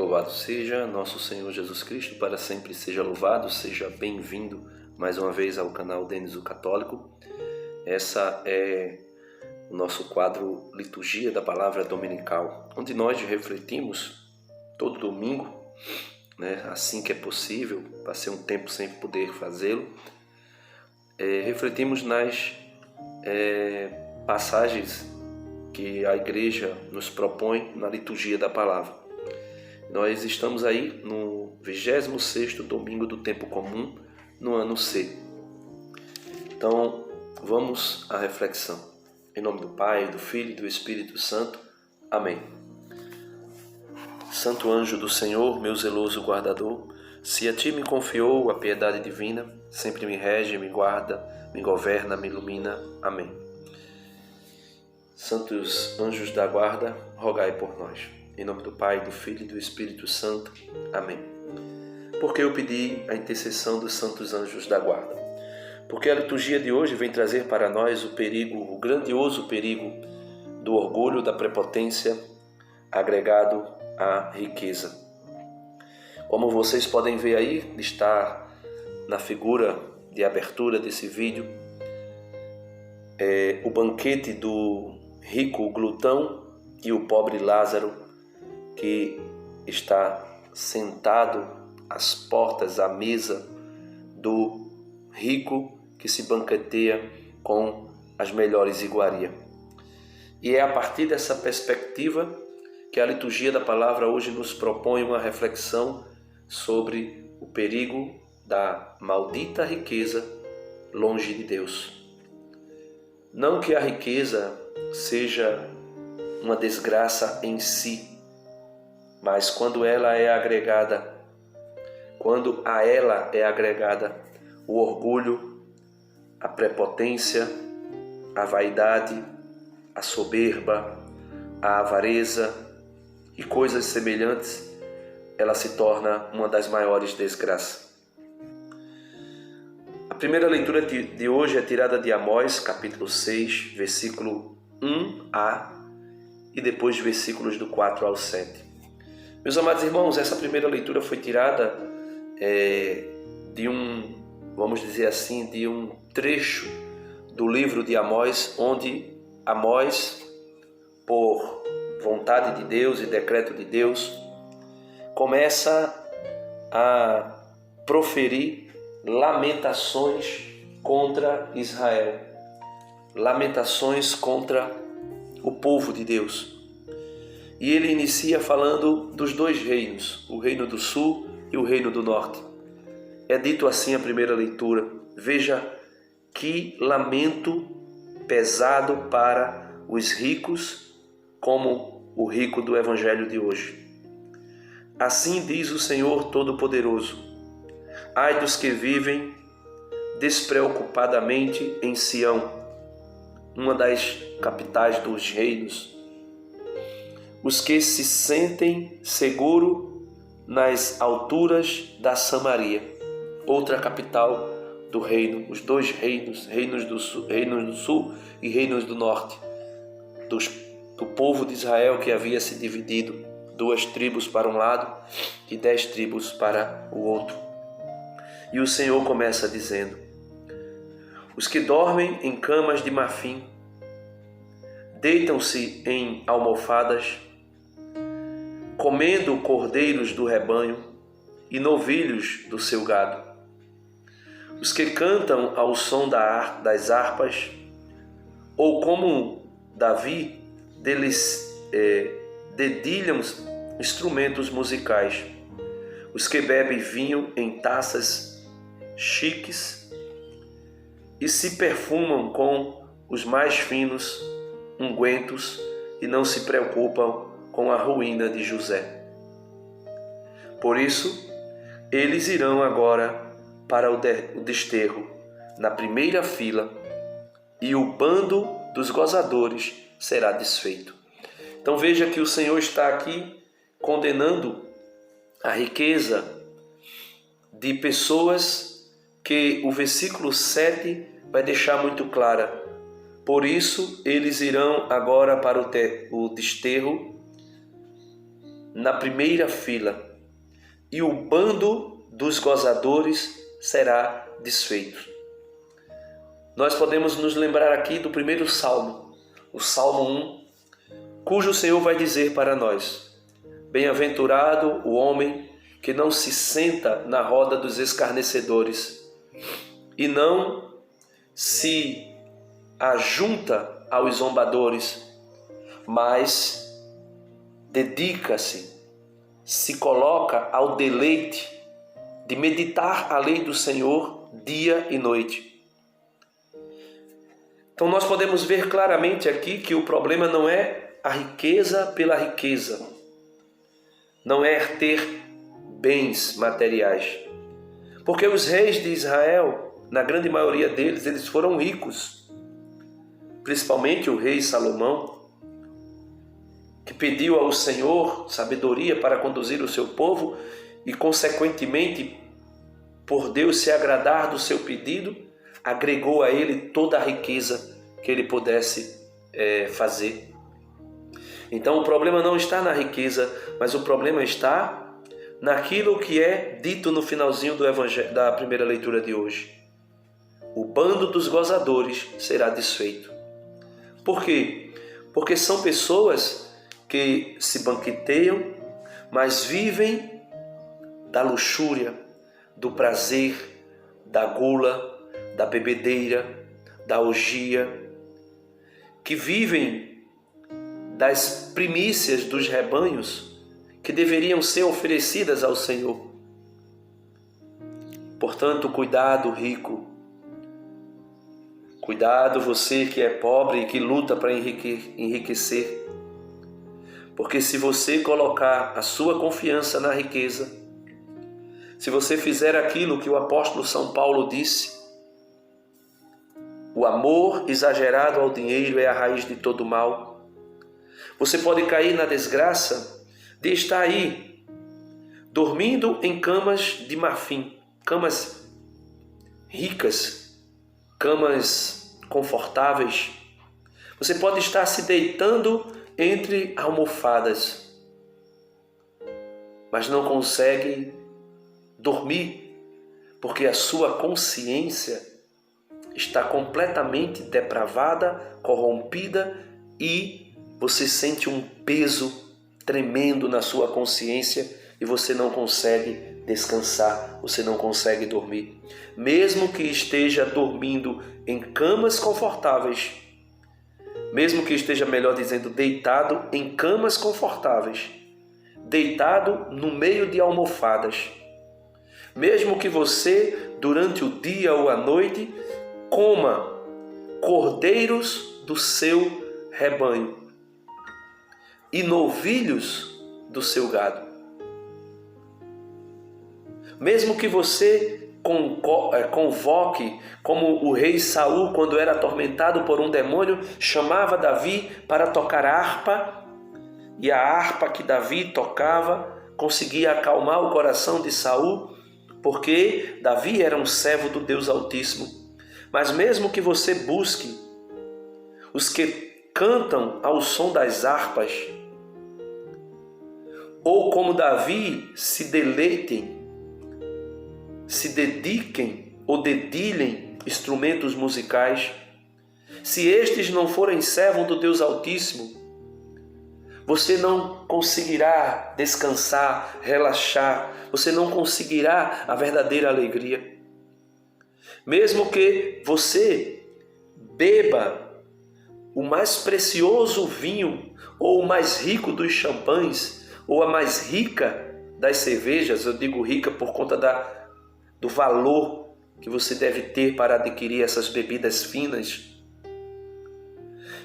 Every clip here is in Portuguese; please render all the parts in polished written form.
Louvado seja nosso Senhor Jesus Cristo, para sempre seja louvado, seja bem-vindo mais uma vez ao canal Denis o Católico. Essa é o nosso quadro Liturgia da Palavra Dominical, onde nós refletimos todo domingo, assim que é possível, passei um tempo sem poder fazê-lo, refletimos nas passagens que a Igreja nos propõe na Liturgia da Palavra. Nós estamos aí no 26º domingo do tempo comum, no ano C. Então, vamos à reflexão. Em nome do Pai, do Filho e do Espírito Santo. Amém. Santo anjo do Senhor, meu zeloso guardador, se a ti me confiou a piedade divina, sempre me rege, me guarda, me governa, me ilumina. Amém. Santos anjos da guarda, rogai por nós. Em nome do Pai, do Filho e do Espírito Santo. Amém. Porque eu pedi a intercessão dos santos anjos da guarda? Porque a liturgia de hoje vem trazer para nós o grandioso perigo do orgulho, da prepotência, agregado à riqueza. Como vocês podem ver aí, está na figura de abertura desse vídeo, o banquete do rico glutão e o pobre Lázaro, que está sentado às portas, à mesa do rico que se banqueteia com as melhores iguarias. E é a partir dessa perspectiva que a liturgia da palavra hoje nos propõe uma reflexão sobre o perigo da maldita riqueza longe de Deus. Não que a riqueza seja uma desgraça em si, mas quando a ela é agregada o orgulho, a prepotência, a vaidade, a soberba, a avareza e coisas semelhantes, ela se torna uma das maiores desgraças. A primeira leitura de hoje é tirada de Amós, capítulo 6, versículo 1a e depois versículos do 4 ao 7. Meus amados irmãos, essa primeira leitura foi tirada de um trecho do livro de Amós, onde Amós, por vontade de Deus e decreto de Deus, começa a proferir lamentações contra Israel, lamentações contra o povo de Deus. E ele inicia falando dos dois reinos, o reino do sul e o reino do norte. É dito assim a primeira leitura. Veja que lamento pesado para os ricos, como o rico do evangelho de hoje. Assim diz o Senhor Todo-Poderoso: ai dos que vivem despreocupadamente em Sião, uma das capitais dos reinos, os que se sentem seguros nas alturas da Samaria, outra capital do reino, os dois reinos, reinos do sul e reinos do norte, do povo de Israel que havia se dividido, 2 tribos para um lado e 10 tribos para o outro. E o Senhor começa dizendo: os que dormem em camas de marfim, deitam-se em almofadas, comendo cordeiros do rebanho e novilhos do seu gado. Os que cantam ao som das harpas, ou como Davi, dedilham instrumentos musicais. Os que bebem vinho em taças chiques e se perfumam com os mais finos ungüentos e não se preocupam com a ruína de José. Por isso, eles irão agora para o desterro, na primeira fila, e o bando dos gozadores será desfeito. Então veja que o Senhor está aqui condenando a riqueza de pessoas que o versículo 7 vai deixar muito clara. Por isso, eles irão agora para o desterro, na primeira fila, e o bando dos gozadores será desfeito. Nós podemos nos lembrar aqui do primeiro salmo, o Salmo 1, cujo Senhor vai dizer para nós: bem-aventurado o homem que não se senta na roda dos escarnecedores e não se ajunta aos zombadores, mas dedica-se, se coloca ao deleite de meditar a lei do Senhor dia e noite. Então nós podemos ver claramente aqui que o problema não é a riqueza pela riqueza, não é ter bens materiais. Porque os reis de Israel, na grande maioria deles, eles foram ricos. Principalmente o rei Salomão, que pediu ao Senhor sabedoria para conduzir o seu povo e, consequentemente, por Deus se agradar do seu pedido, agregou a ele toda a riqueza que ele pudesse fazer. Então o problema não está na riqueza, mas o problema está naquilo que é dito no finalzinho do evangelho, da primeira leitura de hoje. O bando dos gozadores será desfeito. Por quê? Porque são pessoas que se banqueteiam, mas vivem da luxúria, do prazer, da gula, da bebedeira, da orgia, que vivem das primícias dos rebanhos que deveriam ser oferecidas ao Senhor. Portanto, cuidado, rico. Cuidado, você que é pobre e que luta para enriquecer. Porque se você colocar a sua confiança na riqueza, se você fizer aquilo que o apóstolo São Paulo disse, o amor exagerado ao dinheiro é a raiz de todo mal, você pode cair na desgraça de estar aí, dormindo em camas de marfim, camas ricas, camas confortáveis. Você pode estar se deitando entre almofadas, mas não consegue dormir, porque a sua consciência está completamente depravada, corrompida, e você sente um peso tremendo na sua consciência e você não consegue descansar, você não consegue dormir. Mesmo que esteja dormindo em camas confortáveis, mesmo que esteja, melhor dizendo, deitado em camas confortáveis, deitado no meio de almofadas, mesmo que você, durante o dia ou a noite, coma cordeiros do seu rebanho e novilhos do seu gado. Mesmo que você convoque, como o rei Saul, quando era atormentado por um demônio, chamava Davi para tocar harpa, e a harpa que Davi tocava conseguia acalmar o coração de Saul, porque Davi era um servo do Deus Altíssimo. Mas mesmo que você busque os que cantam ao som das harpas, ou como Davi se deleitem, se dediquem ou dedilhem instrumentos musicais, se estes não forem servos do Deus Altíssimo, você não conseguirá descansar, relaxar, você não conseguirá a verdadeira alegria. Mesmo que você beba o mais precioso vinho, ou o mais rico dos champanhes, ou a mais rica das cervejas, eu digo rica por conta do valor que você deve ter para adquirir essas bebidas finas.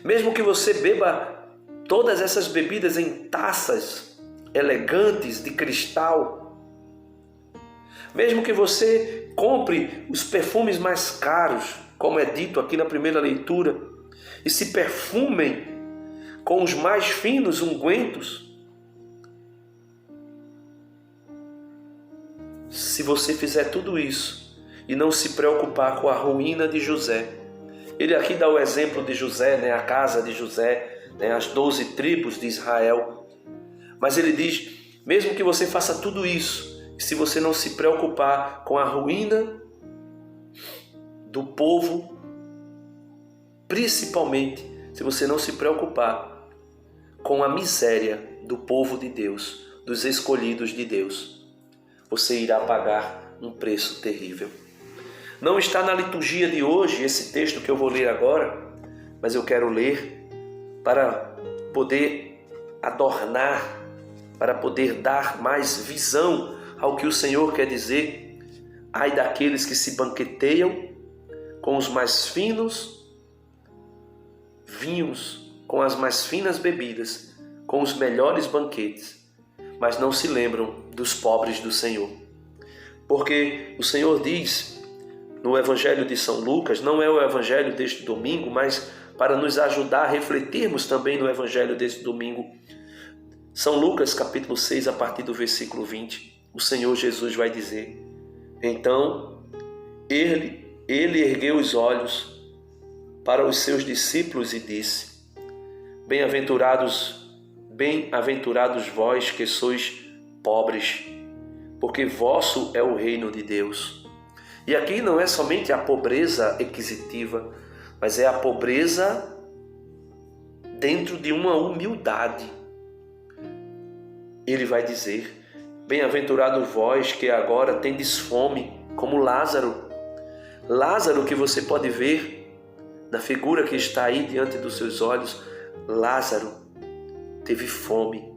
Mesmo que você beba todas essas bebidas em taças elegantes de cristal, mesmo que você compre os perfumes mais caros, como é dito aqui na primeira leitura, e se perfumem com os mais finos ungüentos, se você fizer tudo isso e não se preocupar com a ruína de José, ele aqui dá o exemplo de José, a casa de José, as 12 tribos de Israel, mas ele diz mesmo que você faça tudo isso, se você não se preocupar com a ruína do povo, principalmente se você não se preocupar com a miséria do povo de Deus, dos escolhidos de Deus, você irá pagar um preço terrível. Não está na liturgia de hoje esse texto que eu vou ler agora, mas eu quero ler para poder adornar, para poder dar mais visão ao que o Senhor quer dizer. Ai daqueles que se banqueteiam com os mais finos vinhos, com as mais finas bebidas, com os melhores banquetes, mas não se lembram dos pobres do Senhor. Porque o Senhor diz no Evangelho de São Lucas, não é o Evangelho deste domingo, mas para nos ajudar a refletirmos também no Evangelho deste domingo, São Lucas capítulo 6, a partir do versículo 20, o Senhor Jesus vai dizer: então ele ergueu os olhos para os seus discípulos e disse: Bem-aventurados vós que sois pobres, porque vosso é o reino de Deus. E aqui não é somente a pobreza aquisitiva, mas é a pobreza dentro de uma humildade. Ele vai dizer: bem-aventurados vós que agora tendes fome, como Lázaro. Lázaro, que você pode ver na figura que está aí diante dos seus olhos, Lázaro teve fome.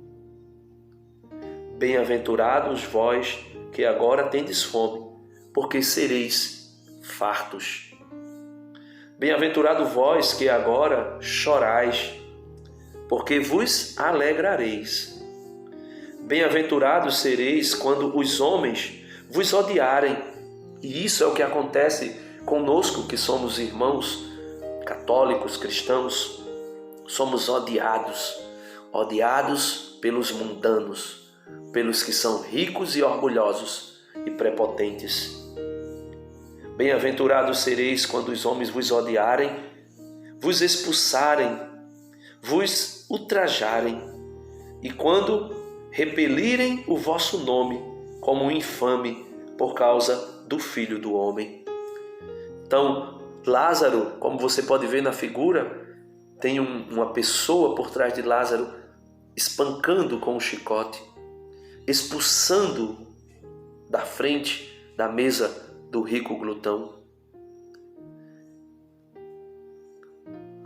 Bem-aventurados vós que agora tendes fome, porque sereis fartos. Bem-aventurado vós que agora chorais, porque vos alegrareis. Bem-aventurados sereis quando os homens vos odiarem. E isso é o que acontece conosco que somos irmãos católicos, cristãos. Somos odiados pelos mundanos, pelos que são ricos e orgulhosos e prepotentes. Bem-aventurados sereis quando os homens vos odiarem, vos expulsarem, vos ultrajarem, e quando repelirem o vosso nome como infame por causa do Filho do Homem. Então, Lázaro, como você pode ver na figura, tem uma pessoa por trás de Lázaro espancando com um chicote, expulsando da frente da mesa do rico glutão,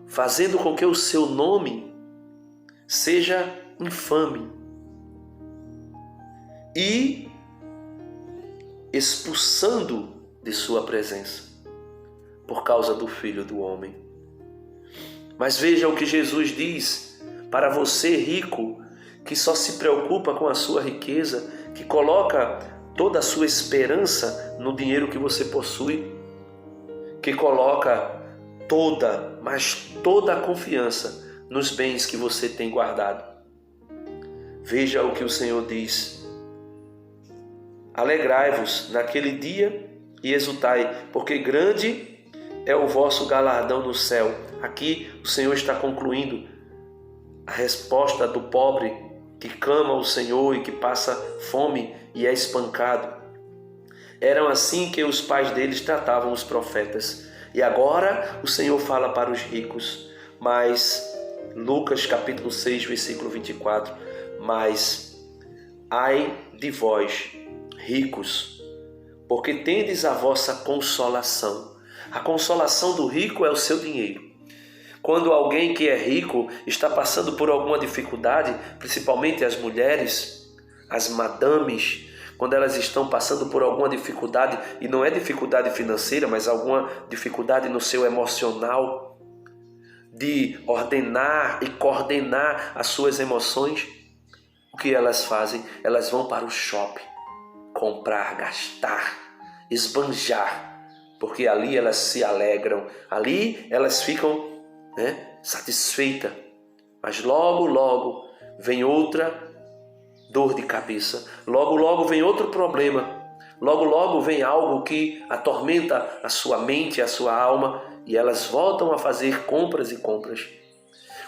fazendo com que o seu nome seja infame e expulsando de sua presença por causa do Filho do Homem. Mas veja o que Jesus diz para você, rico, que só se preocupa com a sua riqueza, que coloca toda a sua esperança no dinheiro que você possui, que coloca toda a confiança nos bens que você tem guardado. Veja o que o Senhor diz: alegrai-vos naquele dia e exultai, porque grande é o vosso galardão no céu. Aqui o Senhor está concluindo a resposta do pobre que clama ao Senhor e que passa fome e é espancado. Eram assim que os pais deles tratavam os profetas. E agora o Senhor fala para os ricos. Mas, Lucas capítulo 6, versículo 24. Mas, ai de vós, ricos, porque tendes a vossa consolação. A consolação do rico é o seu dinheiro. Quando alguém que é rico está passando por alguma dificuldade, principalmente as mulheres, as madames, quando elas estão passando por alguma dificuldade, e não é dificuldade financeira, mas alguma dificuldade no seu emocional, de ordenar e coordenar as suas emoções, o que elas fazem? Elas vão para o shopping, comprar, gastar, esbanjar, porque ali elas se alegram, ali elas ficam satisfeitas. Mas logo vem outra dor de cabeça, logo vem outro problema, logo vem algo que atormenta a sua mente, a sua alma, e elas voltam a fazer compras e compras.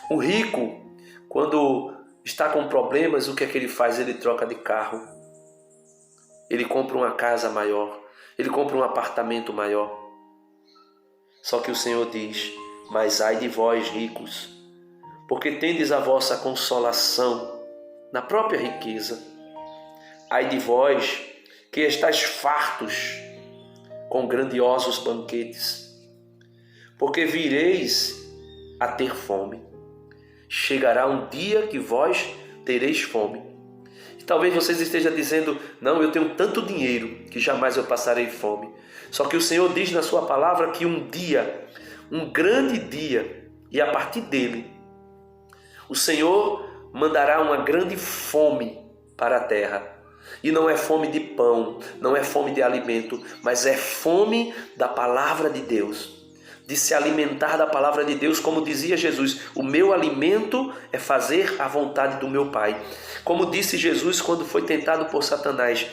O rico, quando está com problemas, o que é que ele faz? Ele troca de carro, ele compra uma casa maior, ele compra um apartamento maior. Só que o Senhor diz: mas ai de vós, ricos, porque tendes a vossa consolação na própria riqueza. Ai de vós, que estáis fartos com grandiosos banquetes, porque vireis a ter fome. Chegará um dia que vós tereis fome. E talvez vocês estejam dizendo: não, eu tenho tanto dinheiro que jamais eu passarei fome. Só que o Senhor diz na sua palavra que um dia, um grande dia, e a partir dele, o Senhor mandará uma grande fome para a terra. E não é fome de pão, não é fome de alimento, mas é fome da palavra de Deus, de se alimentar da palavra de Deus, como dizia Jesus: o meu alimento é fazer a vontade do meu Pai. Como disse Jesus quando foi tentado por Satanás: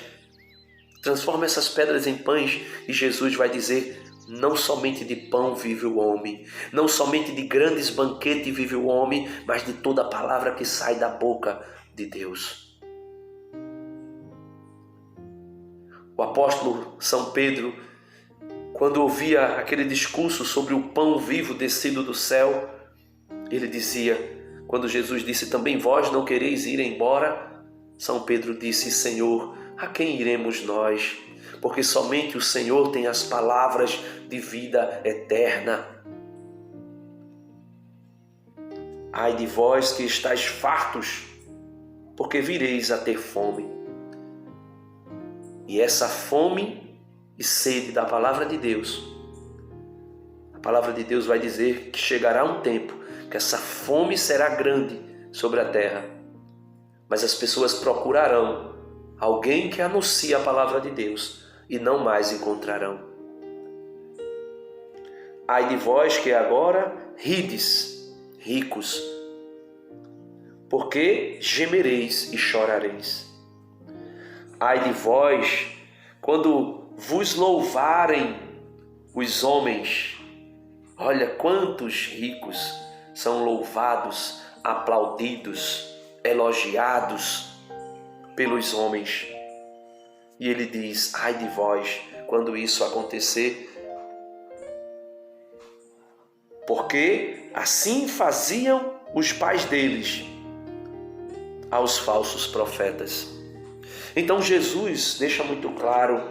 transforma essas pedras em pães. E Jesus vai dizer: não somente de pão vive o homem, não somente de grandes banquetes vive o homem, mas de toda a palavra que sai da boca de Deus. O apóstolo São Pedro, quando ouvia aquele discurso sobre o pão vivo descido do céu, ele dizia, quando Jesus disse: também vós não quereis ir embora? São Pedro disse: Senhor, a quem iremos nós? Porque somente o Senhor tem as palavras de vida eterna. Ai de vós que estáis fartos, porque vireis a ter fome. E essa fome e sede da palavra de Deus, a palavra de Deus vai dizer que chegará um tempo que essa fome será grande sobre a terra, mas as pessoas procurarão alguém que anuncie a palavra de Deus e não mais encontrarão. Ai de vós que agora rides, ricos, porque gemereis e chorareis. Ai de vós, quando vos louvarem os homens. Olha quantos ricos são louvados, aplaudidos, elogiados pelos homens. E ele diz: ai de vós, quando isso acontecer, porque assim faziam os pais deles aos falsos profetas. Então Jesus deixa muito claro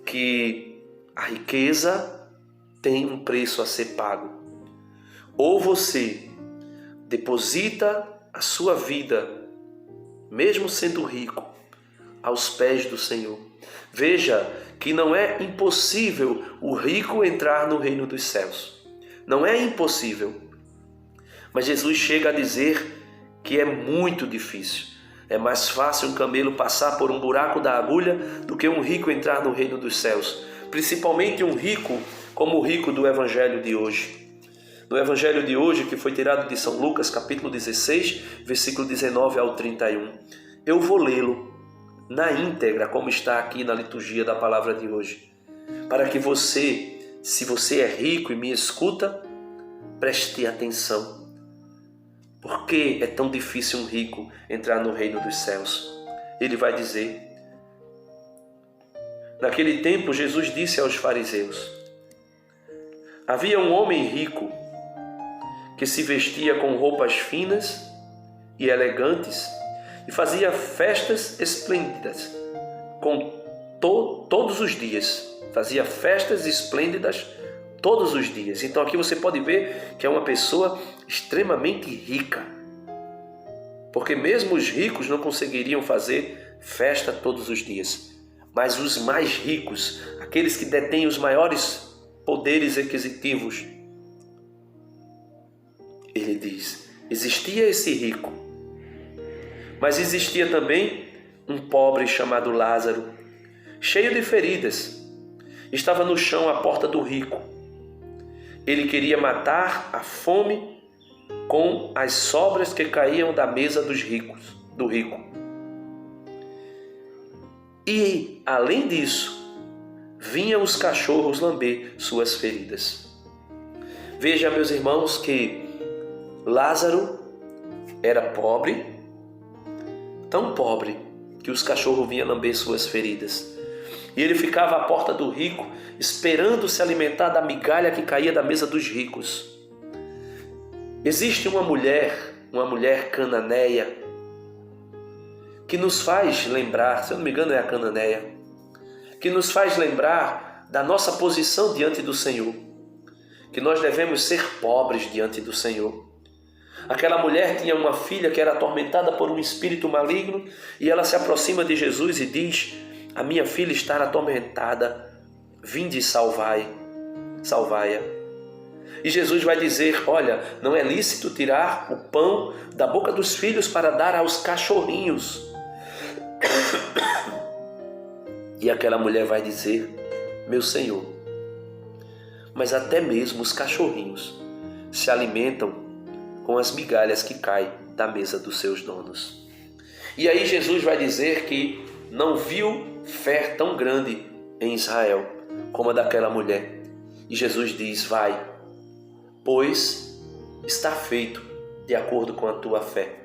que a riqueza tem um preço a ser pago. Ou você deposita a sua vida, mesmo sendo rico, aos pés do Senhor. Veja que não é impossível o rico entrar no reino dos céus. Não é impossível. Mas Jesus chega a dizer que é muito difícil. É mais fácil um camelo passar por um buraco da agulha do que um rico entrar no reino dos céus. Principalmente um rico como o rico do Evangelho de hoje. No Evangelho de hoje, que foi tirado de São Lucas, capítulo 16, versículo 19 ao 31. Eu vou lê-lo na íntegra, como está aqui na liturgia da palavra de hoje. Para que você, se você é rico e me escuta, preste atenção. Por que é tão difícil um rico entrar no reino dos céus? Ele vai dizer: naquele tempo Jesus disse aos fariseus: havia um homem rico que se vestia com roupas finas e elegantes e fazia festas esplêndidas todos os dias. Fazia festas esplêndidas todos os dias. Então aqui você pode ver que é uma pessoa extremamente rica. Porque mesmo os ricos não conseguiriam fazer festa todos os dias. Mas os mais ricos, aqueles que detêm os maiores poderes aquisitivos, ele diz, existia esse rico. Mas existia também um pobre chamado Lázaro, cheio de feridas. Estava no chão à porta do rico. Ele queria matar a fome com as sobras que caíam da mesa do rico. E, além disso, vinham os cachorros lamber suas feridas. Veja, meus irmãos, que Lázaro era pobre, tão pobre que os cachorros vinham lamber suas feridas. E ele ficava à porta do rico, esperando se alimentar da migalha que caía da mesa dos ricos. Existe uma mulher cananeia, que nos faz lembrar, se eu não me engano é a cananeia, que nos faz lembrar da nossa posição diante do Senhor, que nós devemos ser pobres diante do Senhor. Aquela mulher tinha uma filha que era atormentada por um espírito maligno e ela se aproxima de Jesus e diz: a minha filha está atormentada, vinde e salvai-a. E Jesus vai dizer: olha, não é lícito tirar o pão da boca dos filhos para dar aos cachorrinhos. E aquela mulher vai dizer: meu Senhor, mas até mesmo os cachorrinhos se alimentam com as migalhas que caem da mesa dos seus donos. E aí Jesus vai dizer que não viu fé tão grande em Israel como a daquela mulher. E Jesus diz: vai, pois está feito de acordo com a tua fé.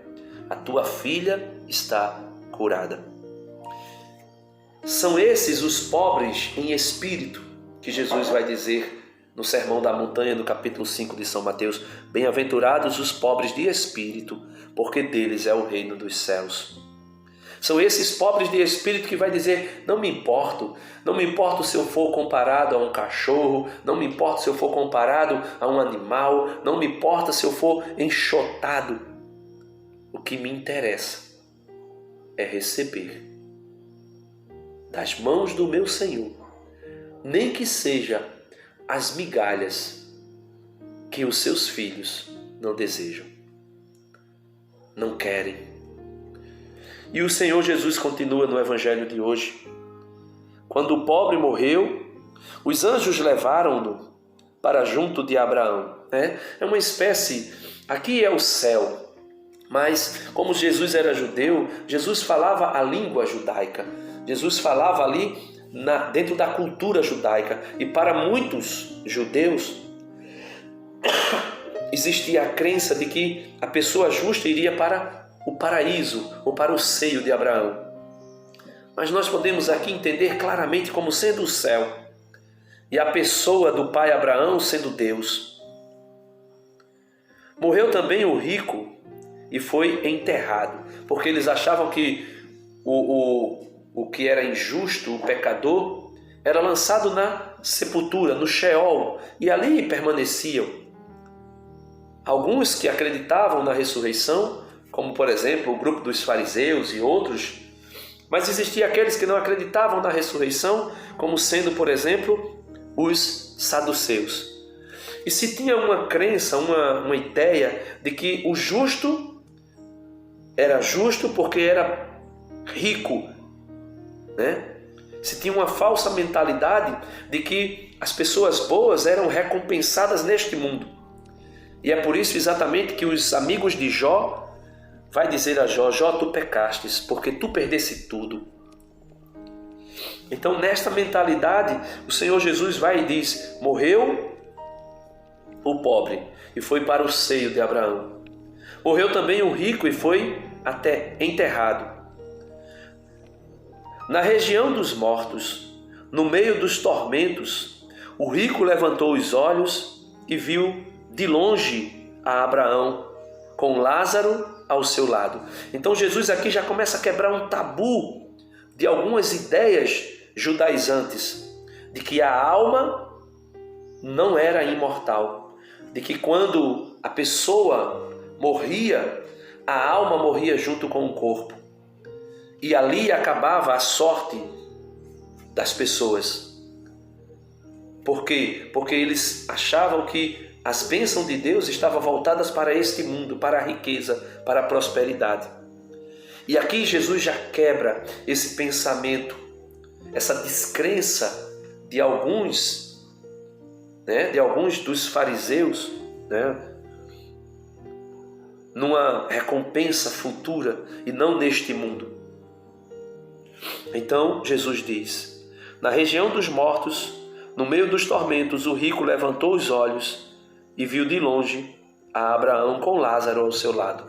A tua filha está curada. São esses os pobres em espírito que Jesus vai dizer no Sermão da Montanha, no capítulo 5 de São Mateus: bem-aventurados os pobres de espírito, porque deles é o reino dos céus. São esses pobres de espírito que vai dizer: não me importo se eu for comparado a um cachorro, não me importa se eu for comparado a um animal, não me importa se eu for enxotado. O que me interessa é receber das mãos do meu Senhor, nem que seja as migalhas que os seus filhos não desejam, não querem. E o Senhor Jesus continua no Evangelho de hoje: quando o pobre morreu, os anjos levaram-no para junto de Abraão. É uma espécie, aqui é o céu, mas como Jesus era judeu, Jesus falava a língua judaica, Jesus falava ali dentro da cultura judaica, e para muitos judeus existia a crença de que a pessoa justa iria para o paraíso ou para o seio de Abraão. Mas nós podemos aqui entender claramente como sendo o céu e a pessoa do pai Abraão sendo Deus. Morreu também o rico e foi enterrado, porque eles achavam que o que era injusto, o pecador, era lançado na sepultura, no Sheol, e ali permaneciam. Alguns que acreditavam na ressurreição, como por exemplo o grupo dos fariseus e outros, mas existiam aqueles que não acreditavam na ressurreição, como sendo, por exemplo, os saduceus. E se tinha uma crença, uma ideia de que o justo era justo porque era rico, Se tinha uma falsa mentalidade de que as pessoas boas eram recompensadas neste mundo. E é por isso exatamente que os amigos de Jó vai dizer a Jó: Jó, tu pecastes, porque tu perdeste tudo. Então, nesta mentalidade, o Senhor Jesus vai e diz: morreu o pobre e foi para o seio de Abraão. Morreu também o rico e foi até enterrado. Na região dos mortos, no meio dos tormentos, o rico levantou os olhos e viu de longe a Abraão, com Lázaro ao seu lado. Então Jesus aqui já começa a quebrar um tabu de algumas ideias judaizantes, de que a alma não era imortal, de que quando a pessoa morria, a alma morria junto com o corpo. E ali acabava a sorte das pessoas. Por quê? Porque eles achavam que as bênçãos de Deus estavam voltadas para este mundo, para a riqueza, para a prosperidade. E aqui Jesus já quebra esse pensamento, essa descrença de alguns, de alguns dos fariseus, numa recompensa futura e não neste mundo. Então Jesus diz: na região dos mortos, no meio dos tormentos, o rico levantou os olhos e viu de longe a Abraão com Lázaro ao seu lado.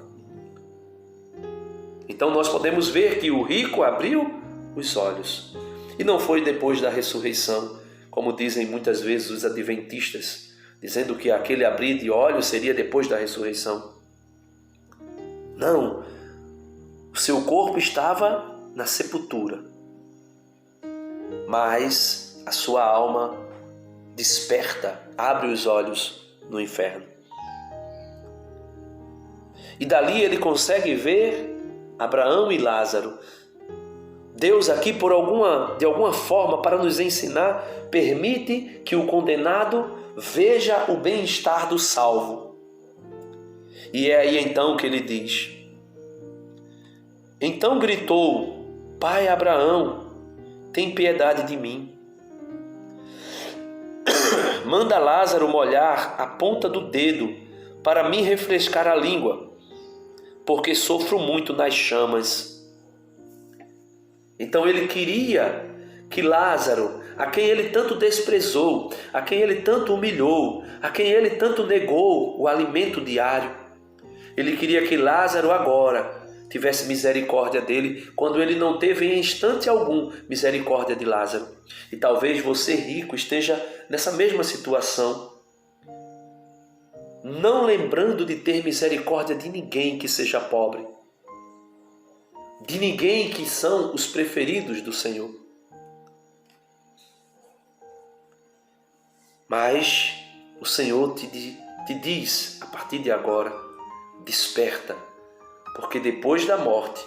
Então nós podemos ver que o rico abriu os olhos. E não foi depois da ressurreição, como dizem muitas vezes os adventistas, dizendo que aquele abrir de olhos seria depois da ressurreição. Não, o seu corpo estava na sepultura, mas a sua alma desperta, abre os olhos no inferno. E dali ele consegue ver Abraão e Lázaro. Deus aqui, de alguma forma, para nos ensinar, permite que o condenado veja o bem-estar do salvo. E é aí então que ele diz: então gritou: Pai Abraão, tem piedade de mim. Manda Lázaro molhar a ponta do dedo para me refrescar a língua, porque sofro muito nas chamas. Então ele queria que Lázaro, a quem ele tanto desprezou, a quem ele tanto humilhou, a quem ele tanto negou o alimento diário, ele queria que Lázaro agora tivesse misericórdia dele, quando ele não teve em instante algum misericórdia de Lázaro. E talvez você, rico, esteja nessa mesma situação, não lembrando de ter misericórdia de ninguém que seja pobre, de ninguém que são os preferidos do Senhor. Mas o Senhor te diz, a partir de agora, desperta, porque depois da morte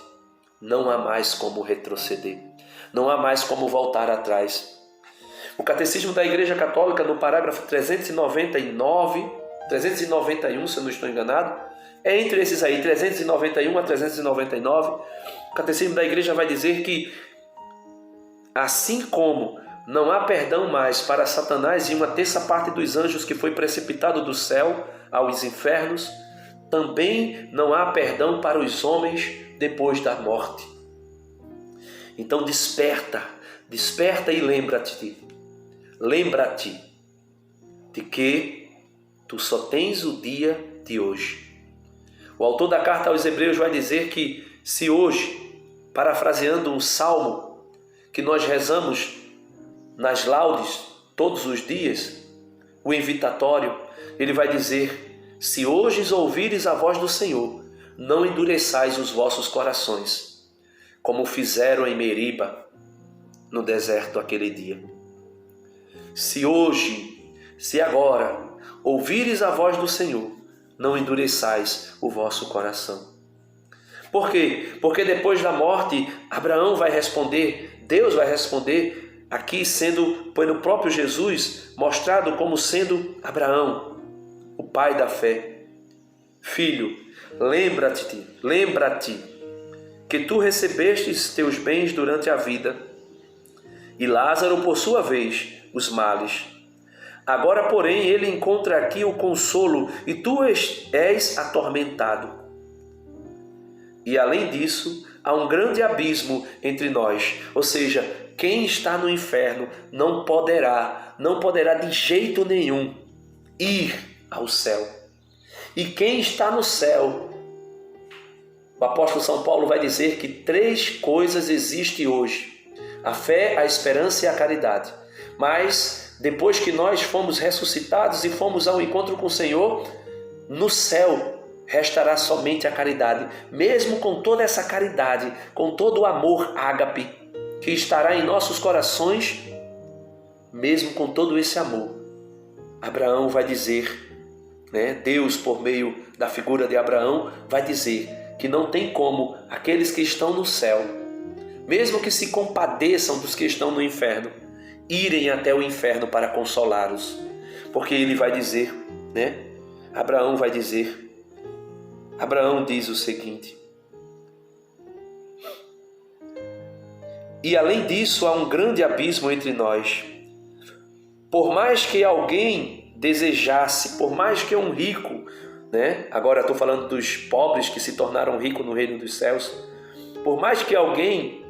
não há mais como retroceder, não há mais como voltar atrás. O Catecismo da Igreja Católica, no parágrafo 391, se eu não estou enganado, é entre esses aí, 391 a 399, o Catecismo da Igreja vai dizer que, assim como não há perdão mais para Satanás e uma terça parte dos anjos que foi precipitado do céu aos infernos, também não há perdão para os homens depois da morte. Então desperta e lembra-te de que tu só tens o dia de hoje. O autor da carta aos Hebreus vai dizer que se hoje, parafraseando um salmo que nós rezamos nas laudes todos os dias, o invitatório, ele vai dizer: se hoje ouvires a voz do Senhor, não endureçais os vossos corações, como fizeram em Meriba, no deserto aquele dia. Se agora, ouvires a voz do Senhor, não endureçais o vosso coração. Por quê? Porque depois da morte, Abraão vai responder, Deus vai responder, aqui sendo pelo próprio Jesus mostrado como sendo Abraão, o pai da fé. Filho, lembra-te que tu recebestes teus bens durante a vida, e Lázaro, por sua vez, os males. Agora, porém, ele encontra aqui o consolo, e tu és atormentado. E além disso, há um grande abismo entre nós, ou seja, quem está no inferno não poderá de jeito nenhum ir ao céu. E quem está no céu, o apóstolo São Paulo vai dizer que 3 coisas existem hoje: a fé, a esperança e a caridade. Mas depois que nós fomos ressuscitados e fomos ao encontro com o Senhor, no céu restará somente a caridade. Mesmo com toda essa caridade, com todo o amor ágape que estará em nossos corações, mesmo com todo esse amor, Abraão vai dizer, Deus, por meio da figura de Abraão, vai dizer que não tem como aqueles que estão no céu, mesmo que se compadeçam dos que estão no inferno, irem até o inferno para consolá-los. Porque ele vai dizer, Abraão diz o seguinte: e além disso há um grande abismo entre nós. Por mais que alguém desejasse, por mais que um rico, agora estou falando dos pobres que se tornaram ricos no reino dos céus, por mais que alguém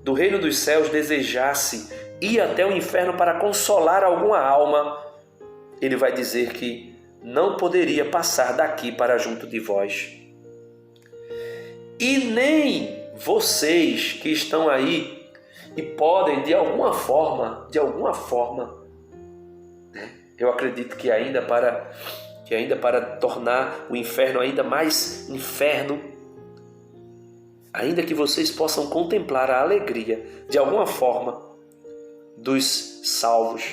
do reino dos céus desejasse ir até o inferno para consolar alguma alma, ele vai dizer que não poderia passar daqui para junto de vós. E nem vocês que estão aí e podem de alguma forma, eu acredito que ainda para tornar o inferno ainda mais inferno, ainda que vocês possam contemplar a alegria de alguma forma dos salvos,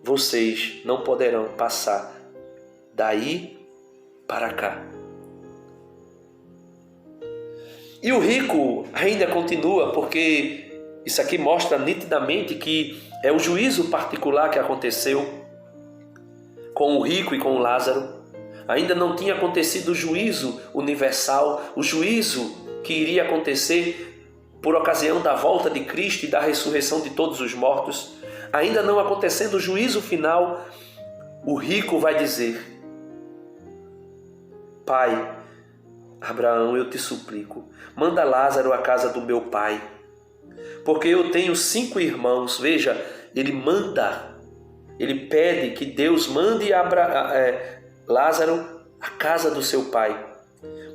vocês não poderão passar daí para cá. E o rico ainda continua, porque isso aqui mostra nitidamente que é o juízo particular que aconteceu com o rico e com o Lázaro. Ainda não tinha acontecido o juízo universal, o juízo que iria acontecer por ocasião da volta de Cristo e da ressurreição de todos os mortos. Ainda não acontecendo o juízo final, o rico vai dizer: Pai, Abraão, eu te suplico, manda Lázaro à casa do meu pai, porque eu tenho 5 irmãos. Veja, ele pede que Deus mande Lázaro à casa do seu pai,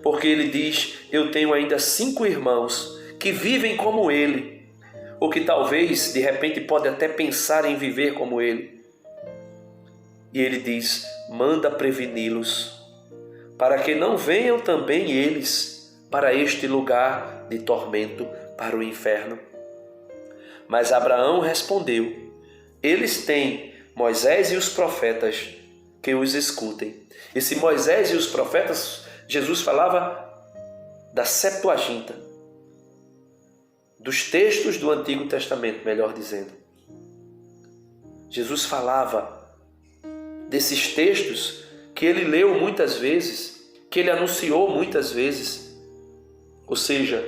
porque ele diz: eu tenho ainda 5 irmãos que vivem como ele, ou que talvez, de repente, pode até pensar em viver como ele. E ele diz: manda preveni-los, para que não venham também eles para este lugar de tormento, para o inferno. Mas Abraão respondeu: eles têm Moisés e os profetas, que os escutem. Esse Moisés e os profetas, Jesus falava da Septuaginta, dos textos do Antigo Testamento, melhor dizendo. Jesus falava desses textos que ele leu muitas vezes, que ele anunciou muitas vezes, ou seja,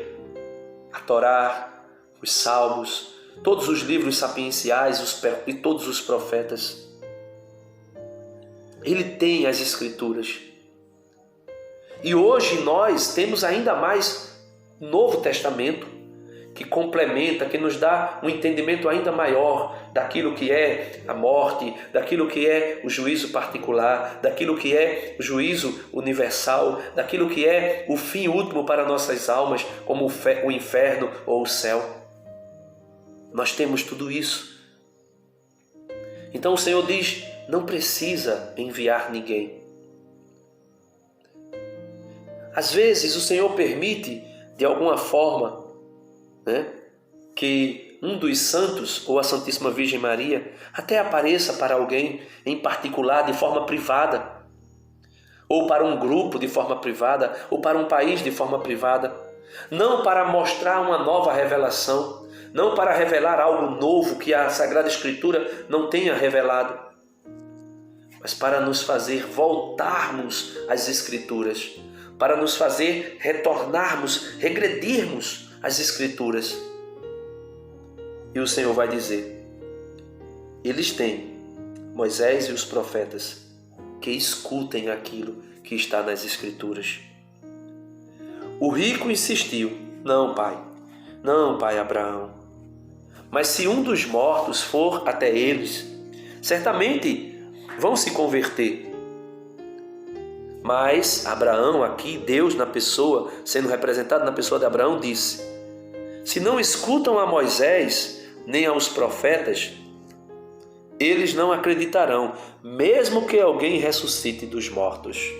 a Torá, os Salmos, todos os livros sapienciais e todos os profetas. Ele tem as Escrituras. E hoje nós temos ainda mais o Novo Testamento, que complementa, que nos dá um entendimento ainda maior daquilo que é a morte, daquilo que é o juízo particular, daquilo que é o juízo universal, daquilo que é o fim último para nossas almas, como o inferno ou o céu. Nós temos tudo isso. Então o Senhor diz: não precisa enviar ninguém. Às vezes o Senhor permite, de alguma forma, que um dos santos ou a Santíssima Virgem Maria até apareça para alguém em particular de forma privada, ou para um grupo de forma privada, ou para um país de forma privada, não para mostrar uma nova revelação, não para revelar algo novo que a Sagrada Escritura não tenha revelado, mas para nos fazer voltarmos às Escrituras, para nos fazer retornarmos, regredirmos às Escrituras. E o Senhor vai dizer: eles têm Moisés e os profetas, que escutem aquilo que está nas Escrituras. O rico insistiu: não, pai Abraão, mas se um dos mortos for até eles, certamente vão se converter. Mas Abraão aqui, Deus na pessoa, sendo representado na pessoa de Abraão, disse: se não escutam a Moisés nem aos profetas, eles não acreditarão, mesmo que alguém ressuscite dos mortos.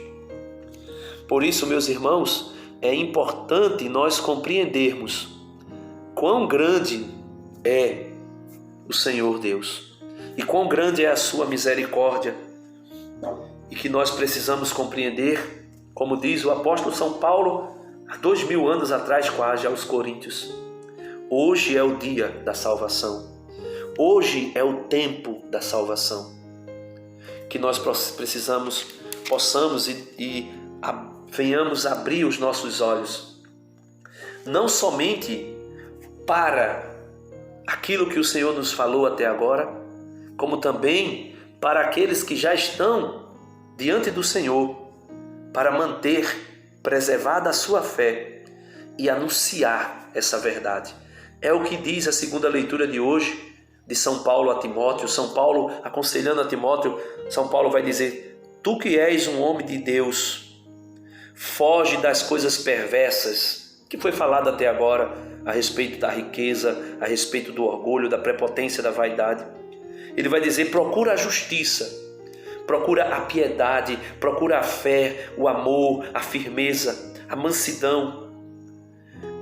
Por isso, meus irmãos, é importante nós compreendermos quão grande é o Senhor Deus e quão grande é a sua misericórdia, e que nós precisamos compreender, como diz o apóstolo São Paulo há 2000 anos atrás, quase, aos Coríntios: hoje é o dia da salvação, hoje é o tempo da salvação, que nós possamos e venhamos abrir os nossos olhos, não somente para aquilo que o Senhor nos falou até agora, como também para aqueles que já estão diante do Senhor, para manter preservada a sua fé e anunciar essa verdade. É o que diz a segunda leitura de hoje de São Paulo a Timóteo. São Paulo aconselhando a Timóteo, São Paulo vai dizer: tu que és um homem de Deus, foge das coisas perversas que foi falado até agora a respeito da riqueza, a respeito do orgulho, da prepotência, da vaidade. Ele vai dizer: procura a justiça, procura a piedade, procura a fé, o amor, a firmeza, a mansidão.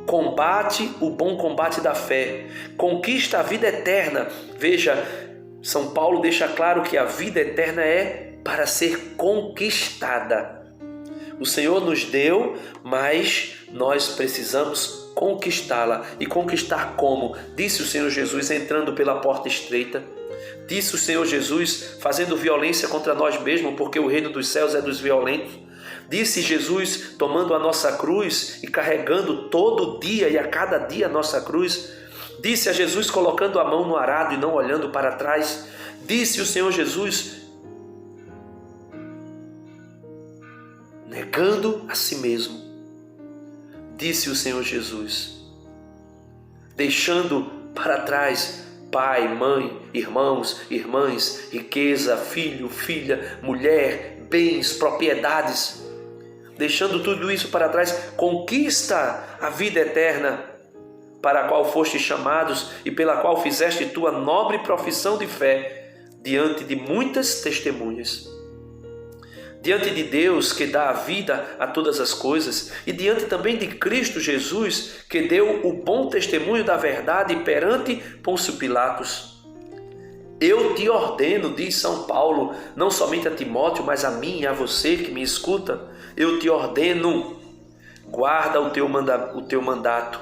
Combate o bom combate da fé, conquista a vida eterna. Veja, São Paulo deixa claro que a vida eterna é para ser conquistada. O Senhor nos deu, mas nós precisamos conquistá-la. E conquistar como? Disse o Senhor Jesus, entrando pela porta estreita. Disse o Senhor Jesus, fazendo violência contra nós mesmos, porque o reino dos céus é dos violentos. Disse Jesus, tomando a nossa cruz e carregando todo dia e a cada dia a nossa cruz. Disse a Jesus, colocando a mão no arado e não olhando para trás. Disse o Senhor Jesus, negando a si mesmo. Disse o Senhor Jesus, deixando para trás pai, mãe, irmãos, irmãs, riqueza, filho, filha, mulher, bens, propriedades. Deixando tudo isso para trás, conquista a vida eterna, para a qual foste chamados e pela qual fizeste tua nobre profissão de fé diante de muitas testemunhas. Diante de Deus, que dá a vida a todas as coisas, e diante também de Cristo Jesus, que deu o bom testemunho da verdade perante Pôncio Pilatos. Eu te ordeno, diz São Paulo, não somente a Timóteo, mas a mim e a você que me escuta, eu te ordeno, guarda o teu mandato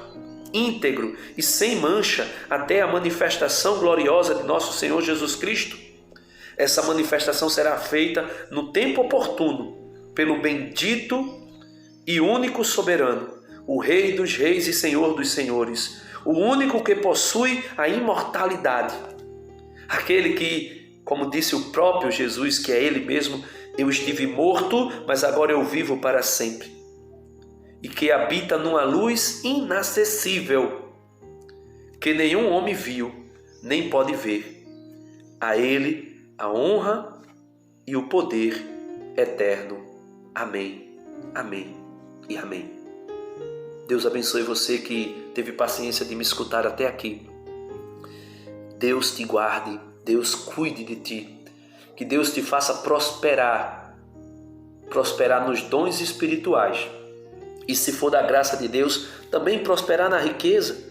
íntegro e sem mancha até a manifestação gloriosa de nosso Senhor Jesus Cristo. Essa manifestação será feita no tempo oportuno, pelo bendito e único soberano, o Rei dos reis e Senhor dos senhores, o único que possui a imortalidade, aquele que, como disse o próprio Jesus, que é Ele mesmo, eu estive morto, mas agora eu vivo para sempre, e que habita numa luz inacessível, que nenhum homem viu, nem pode ver. A Ele a honra e o poder eterno. Amém, amém e amém. Deus abençoe você que teve paciência de me escutar até aqui. Deus te guarde, Deus cuide de ti. Que Deus te faça prosperar nos dons espirituais. E se for da graça de Deus, também prosperar na riqueza.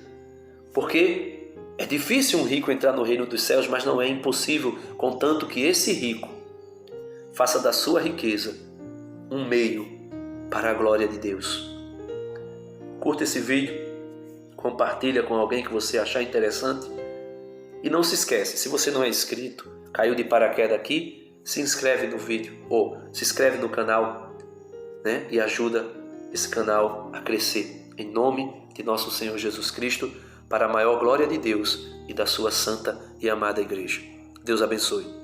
Porque é difícil um rico entrar no reino dos céus, mas não é impossível, contanto que esse rico faça da sua riqueza um meio para a glória de Deus. Curta esse vídeo, compartilha com alguém que você achar interessante e não se esquece, se você não é inscrito, caiu de paraquedas aqui, se inscreve no vídeo ou se inscreve no canal, né? E ajuda esse canal a crescer, em nome de nosso Senhor Jesus Cristo, para a maior glória de Deus e da sua santa e amada igreja. Deus abençoe.